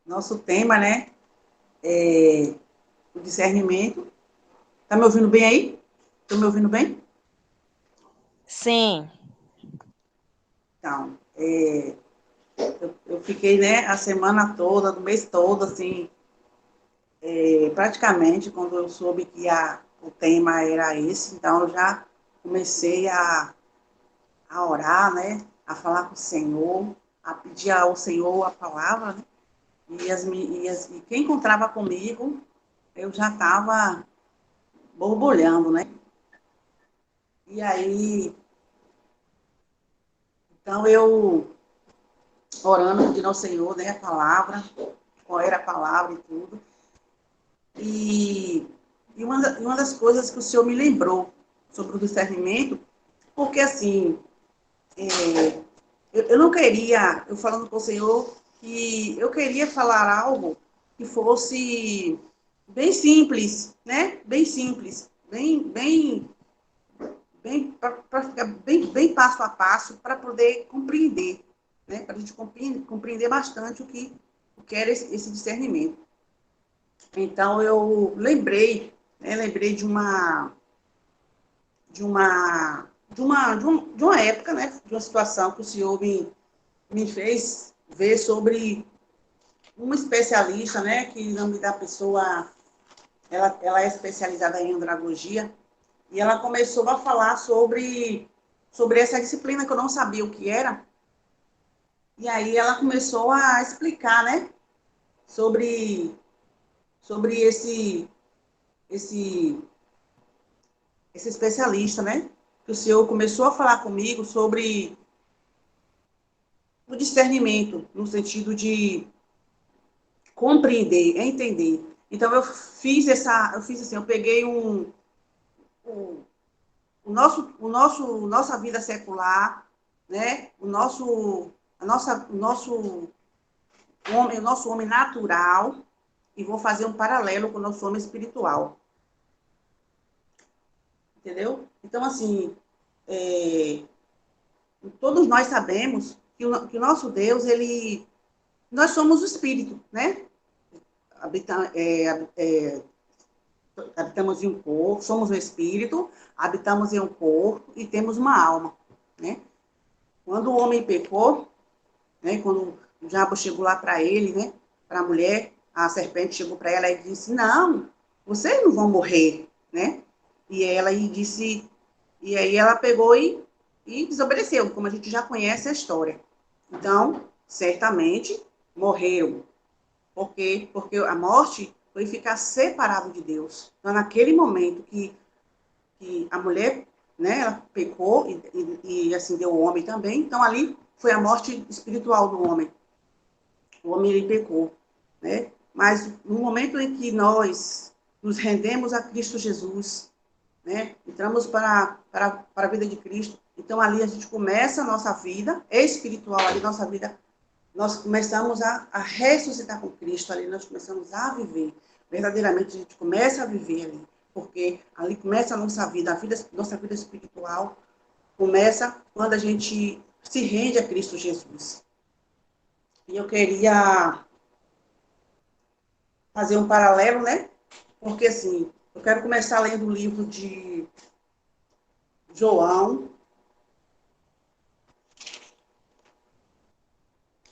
Nosso tema, né, é o discernimento. Tá me ouvindo bem aí? Estão me ouvindo bem? Sim, Então, eu fiquei, né, a semana toda, do mês todo, assim, praticamente, quando eu soube que o tema era esse, então eu já comecei a orar, né, a falar com o Senhor, a pedir ao Senhor a palavra, né, e quem encontrava comigo, eu já estava borbulhando, né? E aí, então eu orando, pedindo ao Senhor, né, a palavra, qual era a palavra e tudo. E, uma das coisas que o Senhor me lembrou sobre o discernimento, porque assim, eu não queria, eu falando com o Senhor, que eu queria falar algo que fosse bem simples, né? Bem simples, para ficar bem passo a passo, para poder compreender, né? Para a gente compreender bastante o que era esse discernimento. Então, eu lembrei, né? Lembrei de uma época, né? De uma situação que o senhor me fez ver sobre uma especialista, né? Que o nome da pessoa, ela é especializada em andragogia, e ela começou a falar sobre essa disciplina que eu não sabia o que era. E aí ela começou a explicar, né, sobre, sobre esse, esse especialista, né? Que o senhor começou a falar comigo sobre o discernimento, no sentido de compreender, entender. Então eu fiz assim, eu peguei um nossa vida secular, né? O nosso homem natural, e vou fazer um paralelo com o nosso homem espiritual, entendeu? Então, assim, é, todos nós sabemos que o nosso Deus, nós somos o espírito, né? Habita, habitamos em um corpo, somos o espírito, habitamos em um corpo e temos uma alma, né? Quando o homem pecou, né? Quando o diabo chegou lá para ele, né? Para a mulher, a serpente chegou para ela e disse: "Não, vocês não vão morrer", né? E aí ela pegou e desobedeceu, como a gente já conhece a história. Então, certamente morreram, porque a morte foi ficar separado de Deus. Então, naquele momento que a mulher, né, ela pecou e assim deu o homem também, então ali foi a morte espiritual do homem. O homem ele pecou, né? Mas no momento em que nós nos rendemos a Cristo Jesus, né? Entramos para a vida de Cristo, então ali a gente começa a nossa vida espiritual, ali nossa vida, nós começamos a ressuscitar com Cristo, ali nós começamos a viver, verdadeiramente a gente começa a viver ali, porque ali começa nossa vida espiritual começa quando a gente se rende a Cristo Jesus. E eu queria fazer um paralelo, né? Porque, assim, eu quero começar lendo o livro de João,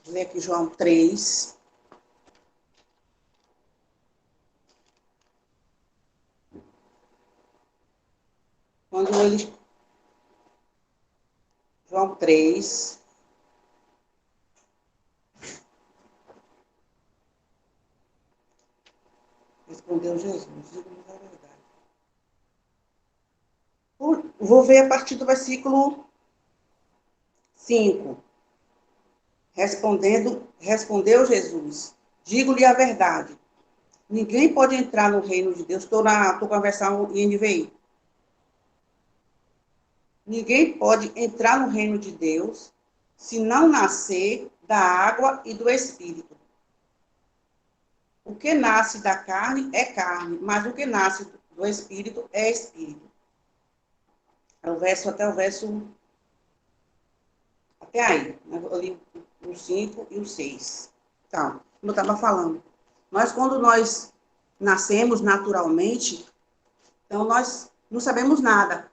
vou ler aqui João 3, quando ele, João 3, respondeu Jesus, digo-lhes a verdade. Vou ver a partir do versículo 5. Respondeu Jesus, digo-lhe a verdade, ninguém pode entrar no reino de Deus, estou com a versão NVI, ninguém pode entrar no reino de Deus se não nascer da água e do Espírito. O que nasce da carne é carne, mas o que nasce do Espírito é Espírito. Até o verso, até aí. Eu li o 5 e o 6. Então, como eu estava falando. Quando nós nascemos naturalmente, então nós não sabemos nada.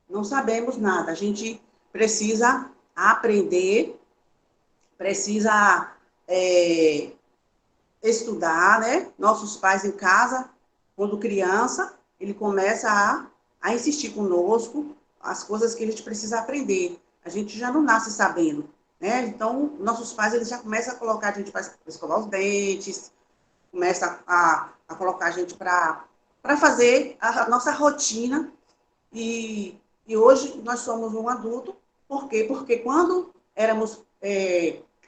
Não sabemos nada. A gente precisa aprender, precisa estudar, né? Nossos pais em casa, quando criança, ele começa a insistir conosco as coisas que a gente precisa aprender. A gente já não nasce sabendo, né? Então, nossos pais, eles já começam a colocar a gente para escovar os dentes, começa a colocar a gente para fazer a nossa rotina. E hoje nós somos um adulto. Por quê? Porque quando éramos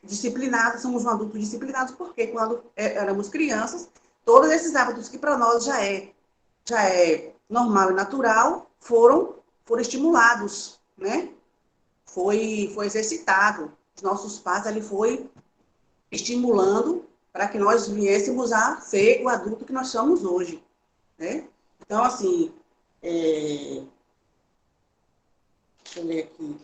disciplinados, somos um adulto disciplinados, porque quando éramos crianças, todos esses hábitos que para nós já é normal e natural, foram estimulados, né? Foi exercitado. Os nossos pais ali foi estimulando para que nós viéssemos a ser o adulto que nós somos hoje, né? Então, assim, deixa eu ler aqui.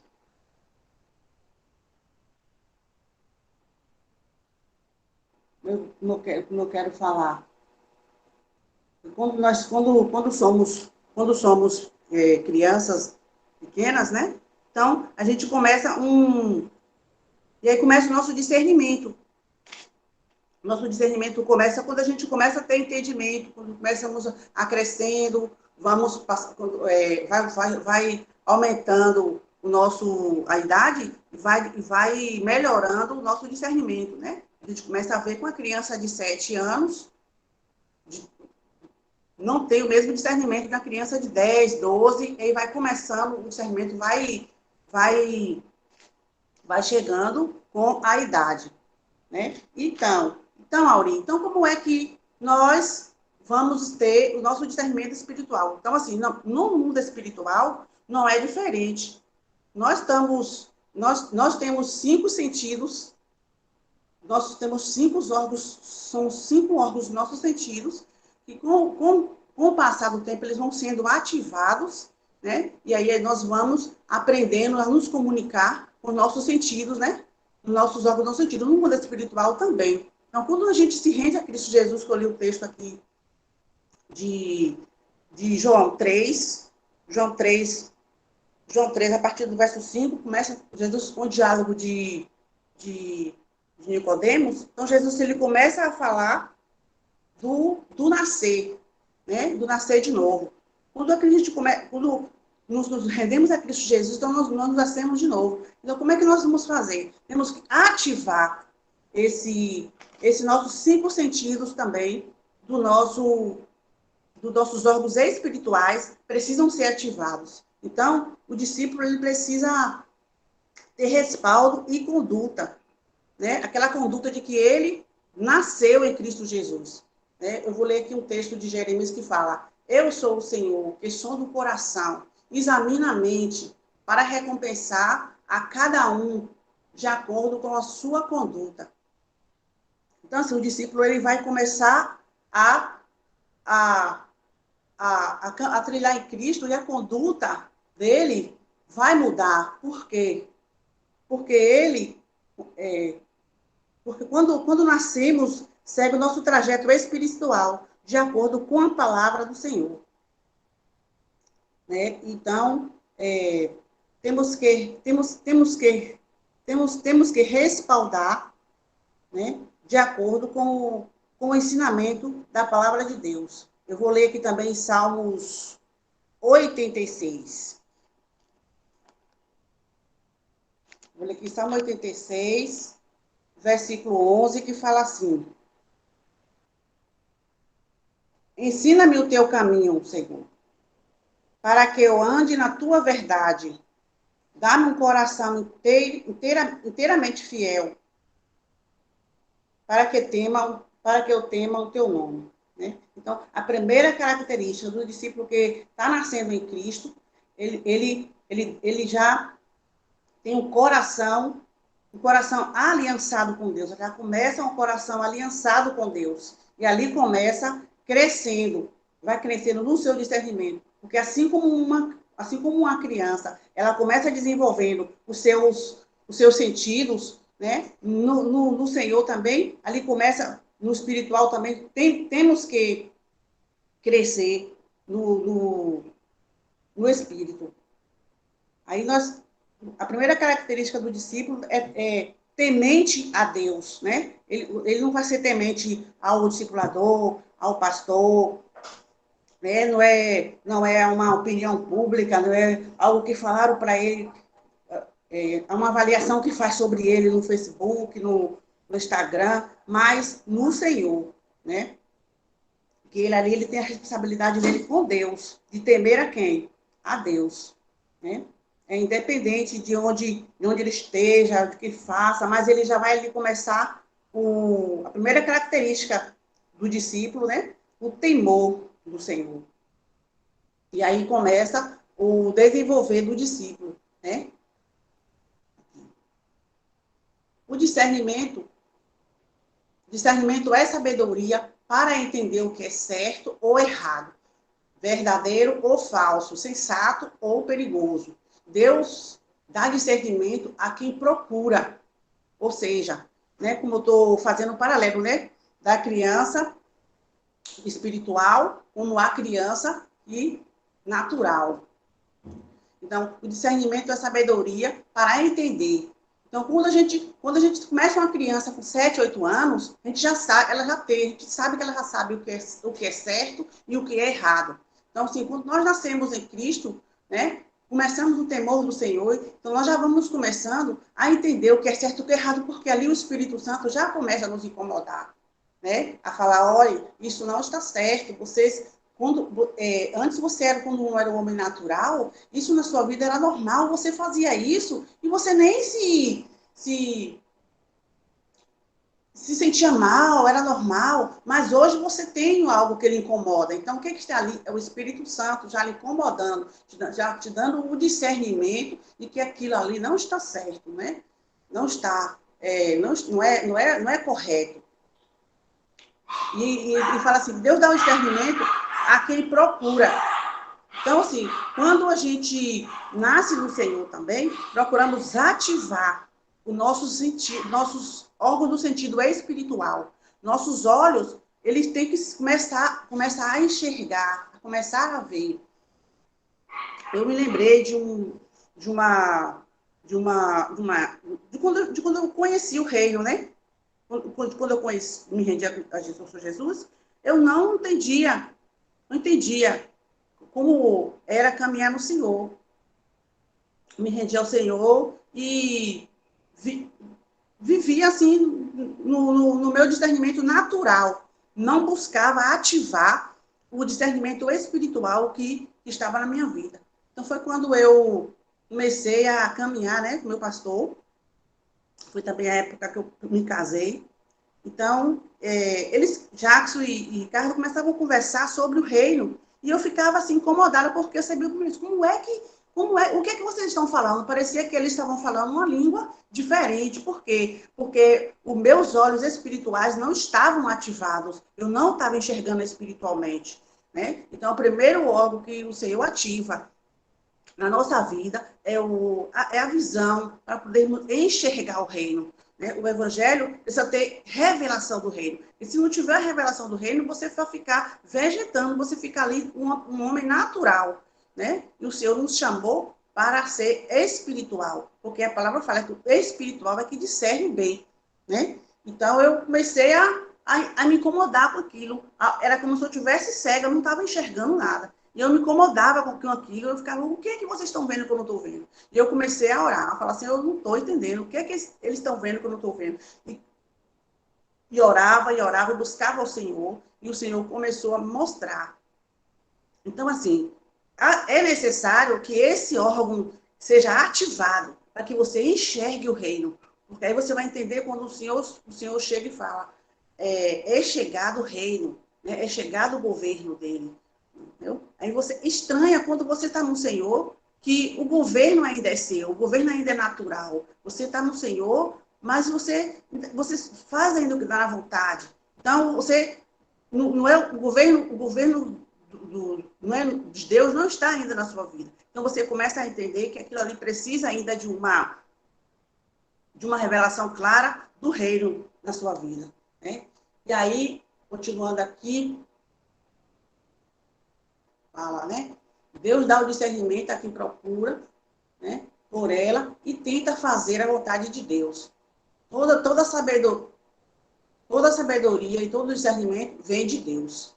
Eu não quero falar. Quando somos crianças pequenas, né? Então, a gente começa e aí começa o nosso discernimento. Nosso discernimento começa quando a gente começa a ter entendimento, quando começamos a crescendo, vai aumentando a idade, vai melhorando o nosso discernimento, né? A gente começa a ver com a criança de 7 anos, não tem o mesmo discernimento que a criança de 10, 12, e aí vai começando, o discernimento vai chegando com a idade, né? Então, Aurim, então como é que nós vamos ter o nosso discernimento espiritual? Então, assim, no mundo espiritual não é diferente. Nós temos 5 sentidos, nós temos 5 órgãos, são 5 órgãos dos nossos sentidos, que com o passar do tempo eles vão sendo ativados, né? E aí nós vamos aprendendo a nos comunicar com os nossos sentidos, né? Os nossos órgãos, nossos sentidos, no mundo espiritual também. Então, quando a gente se rende a Cristo Jesus, que eu li o texto aqui de João 3, João 3, a partir do verso 5, começa Jesus com o diálogo de Nicodemos. Então, Jesus ele começa a falar do nascer, né? Do nascer de novo. Quando nos rendemos a Cristo Jesus, então nós nascemos de novo. Então, como é que nós vamos fazer? Temos que ativar esse nossos 5 sentidos também dos nossos órgãos espirituais precisam ser ativados. Então, o discípulo ele precisa ter respaldo e conduta, né? Aquela conduta de que ele nasceu em Cristo Jesus. Né? Eu vou ler aqui um texto de Jeremias que fala: eu sou o Senhor, que sonda o coração, examina a mente, para recompensar a cada um de acordo com a sua conduta. Então, assim, o discípulo ele vai começar a, a trilhar em Cristo, e a conduta dele vai mudar. Por quê? Porque porque quando nascemos, segue o nosso trajeto espiritual, de acordo com a palavra do Senhor. Né? Então, temos que respaldar, né, de acordo com o ensinamento da palavra de Deus. Eu vou ler aqui também Salmos 86. Vou ler aqui Salmo 86, versículo 11, que fala assim: ensina-me o teu caminho, Senhor, para que eu ande na tua verdade. Dá-me um coração inteiramente fiel, para que eu tema o teu nome. Né? Então, a primeira característica do discípulo que está nascendo em Cristo, ele já tem um coração aliançado com Deus. Já começa um coração aliançado com Deus. E ali começa crescendo, vai crescendo no seu discernimento. Porque assim como uma criança, ela começa desenvolvendo os seus sentidos, né? No Senhor também, ali começa, no espiritual também, temos que crescer no espírito. Aí a primeira característica do discípulo é temente a Deus, né? Ele não vai ser temente ao discipulador, ao pastor, né? Não é uma opinião pública, não é algo que falaram para ele, é uma avaliação que faz sobre ele no Facebook, no Instagram, mas no Senhor, né? Que ele ali ele tem a responsabilidade dele com Deus, de temer a quem? A Deus, né? É independente de onde ele esteja, do que ele faça, mas ele já vai ali começar a primeira característica do discípulo, né? O temor do Senhor. E aí começa o desenvolver do discípulo, né? O discernimento é sabedoria para entender o que é certo ou errado, verdadeiro ou falso, sensato ou perigoso. Deus dá discernimento a quem procura. Ou seja, né, como eu estou fazendo um paralelo, né, da criança espiritual como a criança e natural. Então, o discernimento é sabedoria para entender. Então, quando a gente começa uma criança com 7, 8 anos, a gente já sabe, a gente sabe que ela já sabe o que é certo e o que é errado. Então, assim, quando nós nascemos em Cristo, né, começamos no temor do Senhor, então nós já vamos começando a entender o que é certo e o que é errado, porque ali o Espírito Santo já começa a nos incomodar, né, a falar, olha, isso não está certo, antes você era, quando não era um homem natural, isso na sua vida era normal, você fazia isso e você nem se sentia mal, era normal, mas hoje você tem algo que lhe incomoda. Então, o que está ali? É o Espírito Santo já lhe incomodando, já te dando o discernimento de que aquilo ali não está certo, né? Não está, não é correto. E fala assim, Deus dá o discernimento a quem procura. Então, assim, quando a gente nasce no Senhor também, procuramos ativar nossos órgãos do sentido espiritual. Nossos olhos, eles têm que começar a enxergar, a começar a ver. Eu me lembrei de quando eu conheci o reino, né? Quando eu me rendi a Jesus, eu não entendia como era caminhar no Senhor. Me rendi ao Senhor e vivia assim no meu discernimento natural. Não buscava ativar o discernimento espiritual que estava na minha vida. Então foi quando eu comecei a caminhar, né, com meu pastor. Foi também a época que eu me casei. Então, Jackson e Ricardo começavam a conversar sobre o reino, e eu ficava assim, incomodada, porque eu sabia o que é que vocês estão falando? Parecia que eles estavam falando uma língua diferente. Por quê? Porque os meus olhos espirituais não estavam ativados, eu não estava enxergando espiritualmente, né? Então, o primeiro órgão que o Senhor ativa na nossa vida é a visão para podermos enxergar o reino. Né? O evangelho precisa ter revelação do reino. E se não tiver revelação do reino, você vai ficar vegetando, você fica ali um homem natural. Né? E o Senhor nos chamou para ser espiritual, porque a palavra fala que o espiritual é que discerne bem. Né? Então eu comecei a me incomodar com aquilo. Era como se eu tivesse cega, eu não estava enxergando nada. E eu me incomodava com aquilo, eu ficava, o que é que vocês estão vendo que eu não estou vendo? E eu comecei a orar, a falar assim, eu não estou entendendo, o que é que eles estão vendo que eu não estou vendo? E orava, e buscava o Senhor, e o Senhor começou a mostrar. Então, assim, é necessário que esse órgão seja ativado para que você enxergue o reino. Porque aí você vai entender quando o Senhor chega e fala, é chegado o reino, né? É chegado o governo dele. Entendeu? Aí você estranha quando você está no Senhor, que o governo ainda é seu, o governo ainda é natural. Você está no Senhor, mas você faz ainda o que dá na vontade. Então, você não é o governo não é, de Deus não está ainda na sua vida. Então, você começa a entender que aquilo ali precisa ainda de uma de uma revelação clara do reino na sua vida, né? E aí, continuando aqui, fala, né? Deus dá o discernimento a quem procura, né, por ela e tenta fazer a vontade de Deus. Toda sabedoria e todo discernimento vem de Deus.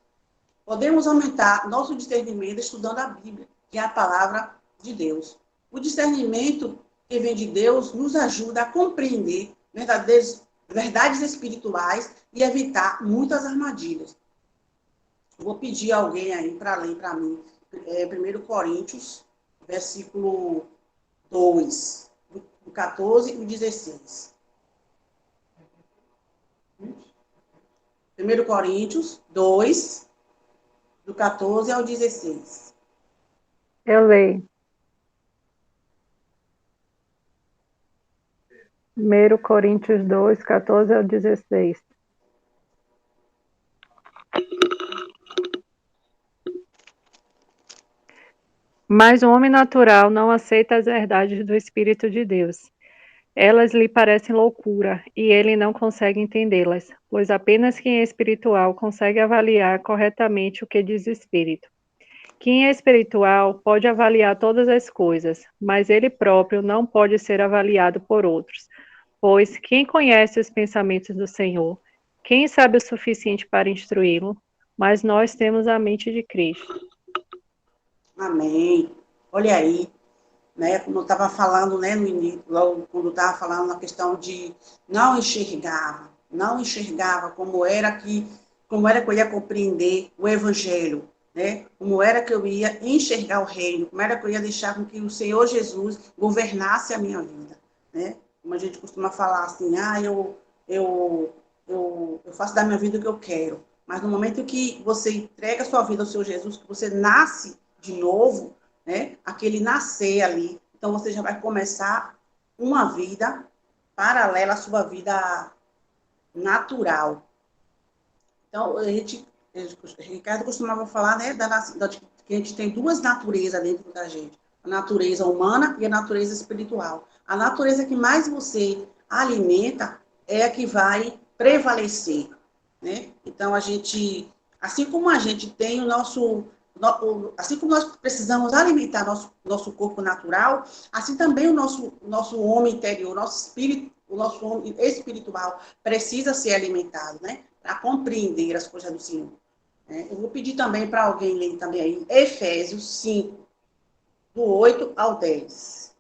Podemos aumentar nosso discernimento estudando a Bíblia, que é a palavra de Deus. O discernimento que vem de Deus nos ajuda a compreender verdades espirituais e evitar muitas armadilhas. Vou pedir a alguém aí para ler para mim, 1 Coríntios, versículo 2, do 14 e 16. 1 Coríntios 2, do 14 ao 16. Eu leio. 1 Coríntios 2, 14 ao 16. Mas o homem natural não aceita as verdades do Espírito de Deus. Elas lhe parecem loucura, e ele não consegue entendê-las, pois apenas quem é espiritual consegue avaliar corretamente o que diz o Espírito. Quem é espiritual pode avaliar todas as coisas, mas ele próprio não pode ser avaliado por outros, pois quem conhece os pensamentos do Senhor? Quem sabe o suficiente para instruí-lo? Mas nós temos a mente de Cristo. Amém. Olha aí, né, como eu estava falando, né, no início, logo quando eu estava falando na questão de não enxergava como era que eu ia compreender o evangelho, né? Como era que eu ia enxergar o reino, como era que eu ia deixar com que o Senhor Jesus governasse a minha vida, né? Como a gente costuma falar assim, eu faço da minha vida o que eu quero. Mas no momento que você entrega a sua vida ao Senhor Jesus, que você nasce de novo, né? Aquele nascer ali. Então, você já vai começar uma vida paralela à sua vida natural. Então, Ricardo costumava falar, né, que a gente tem duas naturezas dentro da gente. A natureza humana e a natureza espiritual. A natureza que mais você alimenta é a que vai prevalecer, né? Então, assim como a gente tem assim como nós precisamos alimentar nosso corpo natural, assim também o nosso homem interior, o nosso homem espiritual precisa ser alimentado, né? Para compreender as coisas do Senhor. Né? Eu vou pedir também para alguém ler também aí Efésios 5, do 8 ao 10.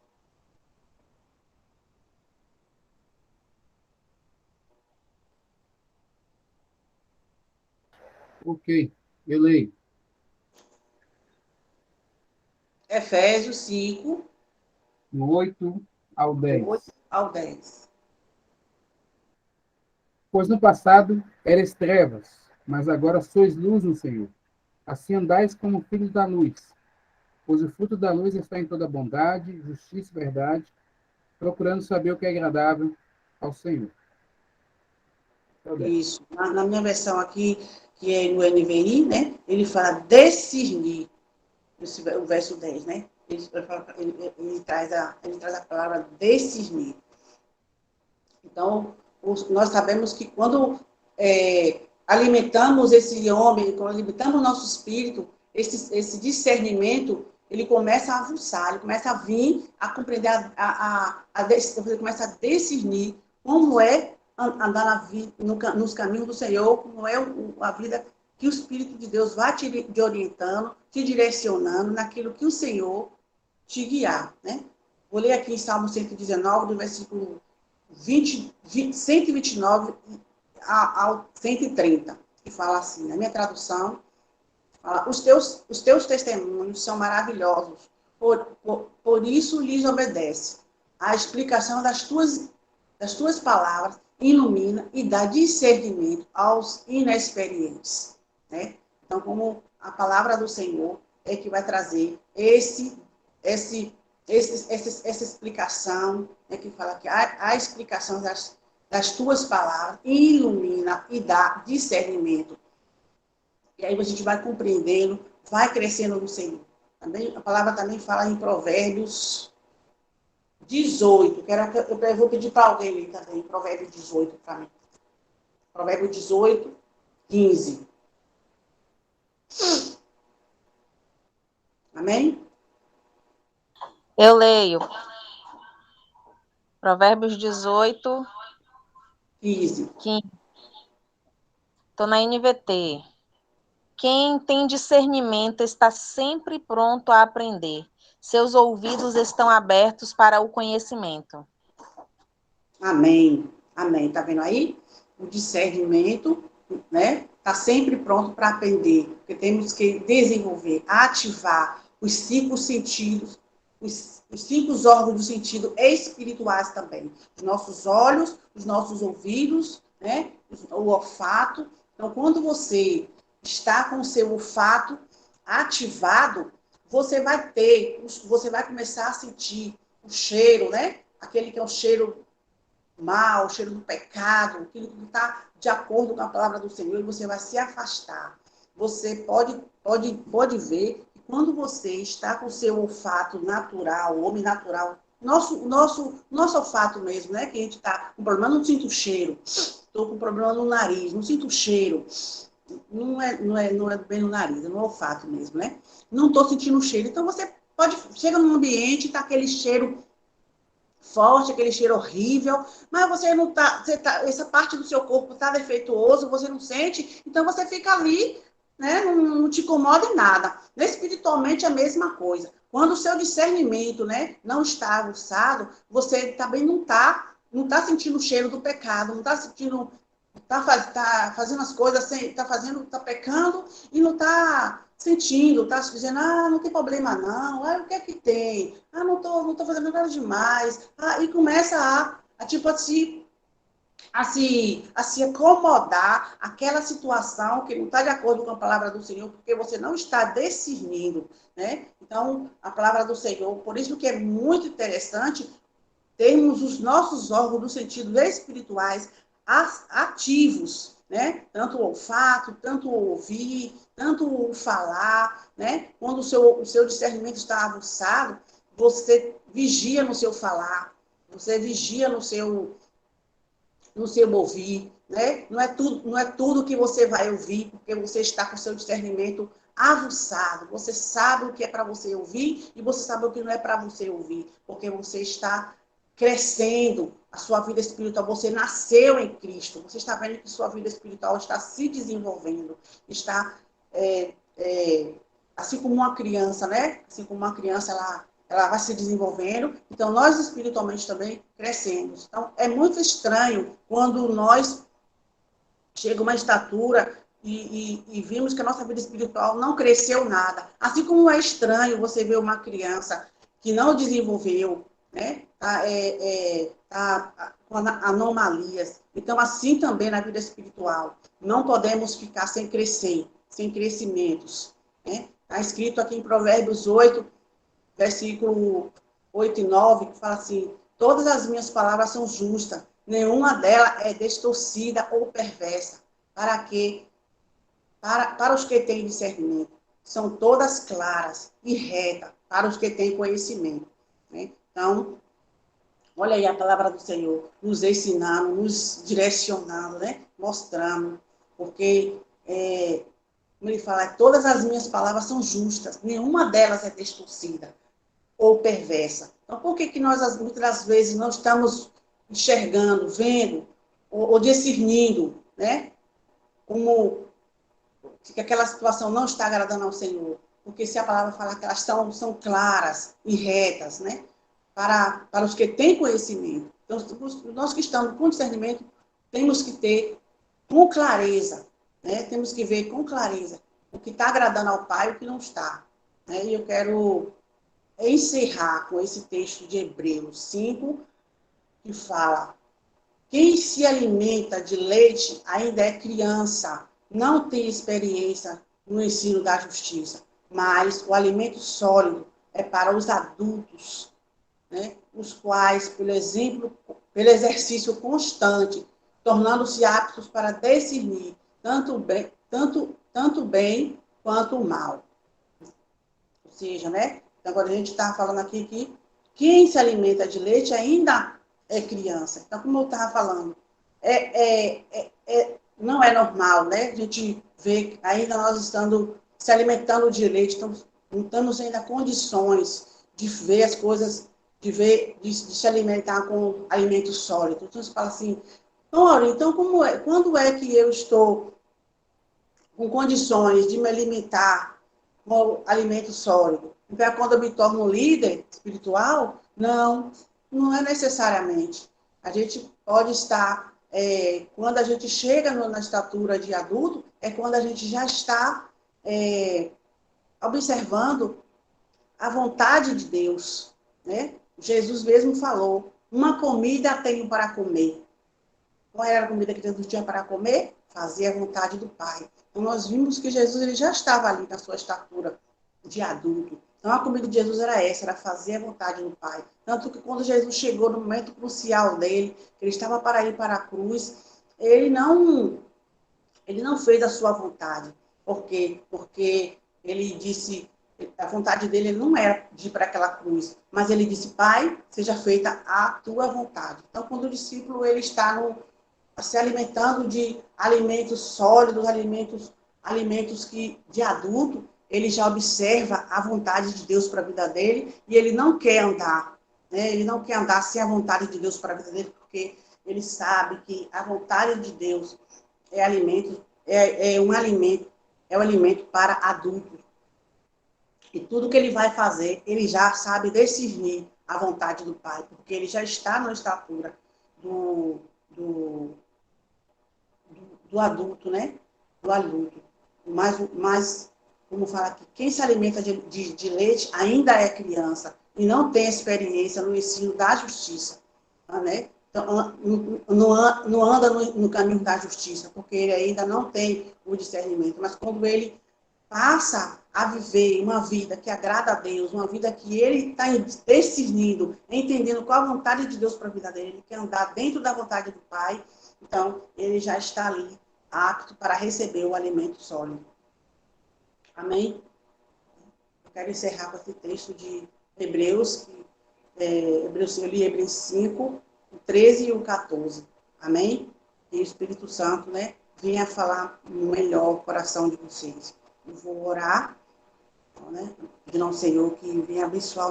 Ok, eu leio. Efésios 5, Do 8 ao do 8 10. ao 10. Pois no passado eres trevas, mas agora sois luz no Senhor. Assim andais como filhos da luz. Pois o fruto da luz está em toda bondade, justiça e verdade, procurando saber o que é agradável ao Senhor. É o 10. Isso. Na minha versão aqui, que é no NVI, né? Ele fala discernir, o verso 10, né? Ele traz a palavra discernir. Então, nós sabemos que quando alimentamos esse homem, quando alimentamos o nosso espírito, esse discernimento, ele começa a avançar, ele começa a vir a compreender, ele começa a discernir como é andar nos caminhos do Senhor, como é a vida que o Espírito de Deus vai te orientando, te direcionando naquilo que o Senhor te guiar, né? Vou ler aqui em Salmo 119, do versículo 129 ao 130, que fala assim, na minha tradução, fala, os teus testemunhos são maravilhosos, por isso lhes obedece. A explicação das tuas palavras ilumina e dá discernimento aos inexperientes. Né? Então, como a palavra do Senhor é que vai trazer essa explicação, né, que fala que a explicação das tuas palavras ilumina e dá discernimento. E aí a gente vai compreendendo, vai crescendo no Senhor. Também, a palavra também fala em Provérbios 18. Eu vou pedir para alguém ler também, Provérbio 18 para mim. Provérbio 18, 15. Amém? Eu leio. Provérbios 18, 15. 15. Estou na NVT. Quem tem discernimento está sempre pronto a aprender. Seus ouvidos estão abertos para o conhecimento. Amém. Amém. Tá vendo aí? O discernimento, né? Tá sempre pronto para aprender. Porque temos que desenvolver, ativar os 5 sentidos, os 5 órgãos do sentido espirituais também. Os nossos olhos, os nossos ouvidos, né? O olfato. Então, quando você está com o seu olfato ativado, você vai começar a sentir o cheiro, né? Aquele que é o cheiro mal, o cheiro do pecado, aquilo que não está de acordo com a palavra do Senhor, e você vai se afastar. Você pode ver que quando você está com o seu olfato natural, o homem natural, nosso olfato mesmo, né? Que a gente está com problema, não sinto o cheiro. Estou com problema no nariz, não sinto o cheiro. Não é bem no nariz, é no olfato mesmo, né? Não estou sentindo o cheiro. Então, você chega num ambiente, está aquele cheiro forte, aquele cheiro horrível, mas você não essa parte do seu corpo está defeituoso, você não sente, então você fica ali, né? Não te incomoda em nada. Espiritualmente é a mesma coisa. Quando o seu discernimento, né, não está aguçado, você também não tá sentindo o cheiro do pecado, não está sentindo, tá fazendo as coisas, tá pecando e não está sentindo, está dizendo, não tem problema não, o que é que tem? Não tô fazendo nada demais. E começa a se acomodar aquela situação que não está de acordo com a palavra do Senhor, porque você não está discernindo, né? Então, a palavra do Senhor, por isso que é muito interessante termos os nossos órgãos do sentido espirituais ativos, né? Tanto o olfato, tanto o ouvir, tanto o falar, né? Quando o seu discernimento está aguçado, você vigia no seu falar, você vigia no seu ouvir, né? Não é tudo que você vai ouvir, porque você está com o seu discernimento aguçado. Você sabe o que é para você ouvir e você sabe o que não é para você ouvir, porque você está crescendo a sua vida espiritual, você nasceu em Cristo, você está vendo que sua vida espiritual está se desenvolvendo, está assim como uma criança, né? Assim como uma criança, ela vai se desenvolvendo, então nós espiritualmente também crescemos. Então, é muito estranho quando nós chega uma estatura e vimos que a nossa vida espiritual não cresceu nada. Assim como é estranho você ver uma criança que não desenvolveu, né? Tá com anomalias. Então, assim também na vida espiritual. Não podemos ficar sem crescer, sem crescimentos. Né? Está escrito aqui em Provérbios 8, versículo 8 e 9, que fala assim: todas as minhas palavras são justas, nenhuma delas é distorcida ou perversa. Para quê? Para os que têm discernimento. São todas claras e retas para os que têm conhecimento. Né? Então, olha aí a palavra do Senhor, nos ensinando, nos direcionando, né? Mostrando, porque, como ele fala, todas as minhas palavras são justas, nenhuma delas é distorcida ou perversa. Então, por que nós, muitas das vezes, não estamos enxergando, vendo, ou discernindo, né? Como que aquela situação não está agradando ao Senhor? Porque se a palavra fala que elas são claras e retas, né? Para os que têm conhecimento. Então, nós que estamos com discernimento, temos que ter com clareza, né? Temos que ver com clareza o que está agradando ao Pai e o que não está. Né? E eu quero encerrar com esse texto de Hebreus 5, que fala: quem se alimenta de leite ainda é criança, não tem experiência no ensino da justiça, mas o alimento sólido é para os adultos, né? Os quais, pelo exercício constante, tornando-se aptos para discernir tanto bem quanto o mal. Ou seja, né? Então, agora a gente está falando aqui que quem se alimenta de leite ainda é criança. Então, como eu estava falando, não é normal, né? A gente vê ainda nós estando se alimentando de leite, então não estamos ainda condições de ver as coisas, de se alimentar com alimentos sólidos. Então, você fala assim, ora, então quando é que eu estou com condições de me alimentar com alimento sólido? Então, é quando eu me torno líder espiritual? Não, não é necessariamente. A gente pode estar, quando a gente chega na estatura de adulto, é quando a gente já está observando a vontade de Deus, né? Jesus mesmo falou, uma comida tenho para comer. Qual era a comida que Jesus tinha para comer? Fazer a vontade do Pai. Então, nós vimos que Jesus ele já estava ali na sua estatura de adulto. Então, a comida de Jesus era essa, era fazer a vontade do Pai. Tanto que quando Jesus chegou no momento crucial dele, que ele estava para ir para a cruz, ele não fez a sua vontade. Por quê? Porque ele disse, a vontade dele não era de ir para aquela cruz, mas ele disse, Pai, seja feita a tua vontade. Então, quando o discípulo ele está se alimentando de alimentos sólidos, alimentos que de adulto, ele já observa a vontade de Deus para a vida dele e ele não quer andar, né? Ele não quer andar sem a vontade de Deus para a vida dele, porque ele sabe que a vontade de Deus é alimento, é um alimento para adultos. E tudo que ele vai fazer, ele já sabe discernir a vontade do Pai, porque ele já está na estatura do adulto, né? Do adulto. Mas, como fala aqui, quem se alimenta de leite ainda é criança e não tem experiência no ensino da justiça, né? Então, não anda no caminho da justiça, porque ele ainda não tem o discernimento. Mas quando ele passa a viver uma vida que agrada a Deus, uma vida que ele está discernindo, entendendo qual a vontade de Deus para a vida dele, ele quer andar dentro da vontade do Pai, então ele já está ali apto para receber o alimento sólido. Amém? Eu quero encerrar com esse texto de Hebreus, eu li Hebreus 5, o 13 e o 14. Amém? E o Espírito Santo, né, venha falar melhor o coração de vocês. Eu vou orar, né, pedindo ao Senhor que venha abençoar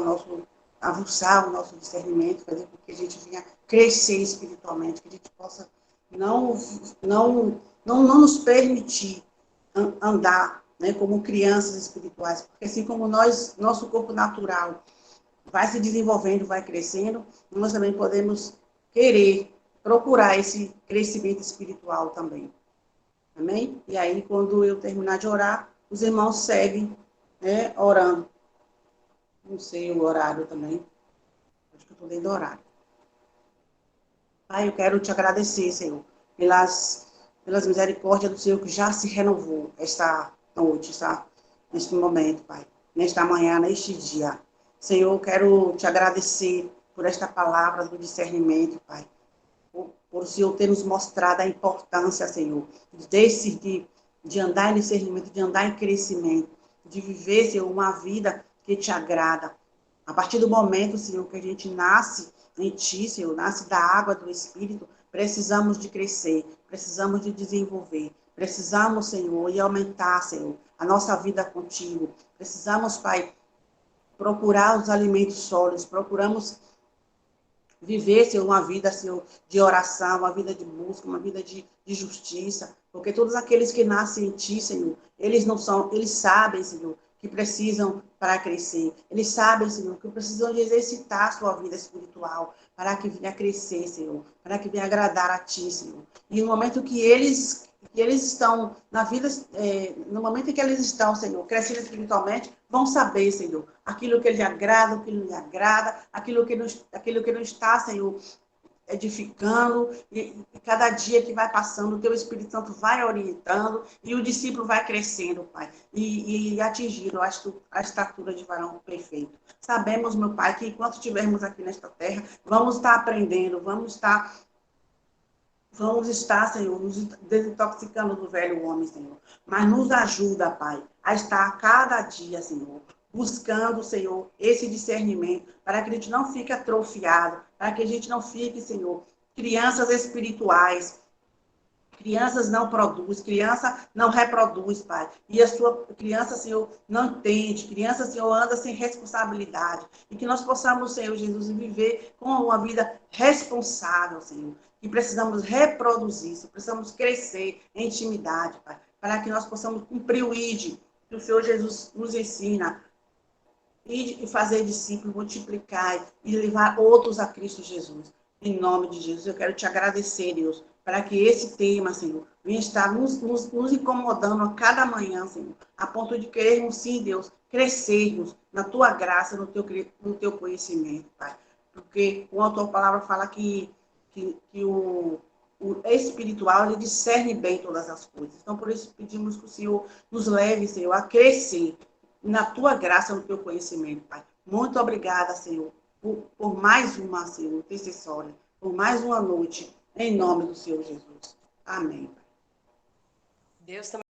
aguçar o nosso discernimento, fazer com que a gente venha crescer espiritualmente, que a gente possa não nos permitir andar, né, como crianças espirituais, porque assim como nosso corpo natural vai se desenvolvendo, vai crescendo, nós também podemos querer procurar esse crescimento espiritual também. Amém? E aí, quando eu terminar de orar, os irmãos seguem, né, orando. Não sei o horário também. Acho que eu estou dentro do horário. Pai, eu quero te agradecer, Senhor, pelas misericórdias do Senhor que já se renovou esta noite, neste momento, Pai. Nesta manhã, neste dia. Senhor, eu quero te agradecer por esta palavra do discernimento, Pai. Por o Senhor ter nos mostrado a importância, Senhor, de andar em discernimento, de andar em crescimento, de viver, Senhor, uma vida que te agrada. A partir do momento, Senhor, que a gente nasce em Ti, Senhor, nasce da água do Espírito, precisamos de crescer, precisamos de desenvolver, precisamos, Senhor, e aumentar, Senhor, a nossa vida contigo. Precisamos, Pai, procurar os alimentos sólidos, procuramos viver, Senhor, uma vida, Senhor, de oração, uma vida de busca, uma vida de justiça, porque todos aqueles que nascem em Ti, Senhor, eles sabem, Senhor, que precisam para crescer. Eles sabem, Senhor, que precisam de exercitar a sua vida espiritual para que venha crescer, Senhor, para que venha agradar a Ti, Senhor. E no momento que eles estão na vida, no momento em que eles estão, Senhor, crescendo espiritualmente, vão saber, Senhor, aquilo que lhe agrada, o que não lhe agrada, aquilo que não está, Senhor, edificando, e cada dia que vai passando, o teu Espírito Santo vai orientando e o discípulo vai crescendo, Pai, e atingindo a estatura de varão perfeito. Sabemos, meu Pai, que enquanto estivermos aqui nesta terra, vamos estar aprendendo, vamos estar, Senhor, nos desintoxicando do velho homem, Senhor. Mas nos ajuda, Pai, a estar cada dia, Senhor, buscando, Senhor, esse discernimento, para que a gente não fique atrofiado, para que a gente não fique, Senhor, crianças espirituais. Crianças não produzem, criança não reproduz, Pai. E a sua criança, Senhor, não entende. Criança, Senhor, anda sem responsabilidade. E que nós possamos, Senhor Jesus, viver com uma vida responsável, Senhor. Que precisamos reproduzir, precisamos crescer em intimidade, Pai. Para que nós possamos cumprir o ID que o Senhor Jesus nos ensina. E fazer discípulos, multiplicar e levar outros a Cristo Jesus. Em nome de Jesus, eu quero te agradecer, Deus, para que esse tema, Senhor, venha estar nos incomodando a cada manhã, Senhor, a ponto de querermos, sim, Deus, crescermos na tua graça, no teu conhecimento, Pai. Porque a tua palavra fala que o espiritual, ele discerne bem todas as coisas. Então, por isso, pedimos que o Senhor nos leve, Senhor, a crescer na tua graça, no teu conhecimento, Pai. Muito obrigada, Senhor, por mais uma, Senhor, intercessória, por mais uma noite, em nome do Senhor Jesus. Amém, Pai. Deus também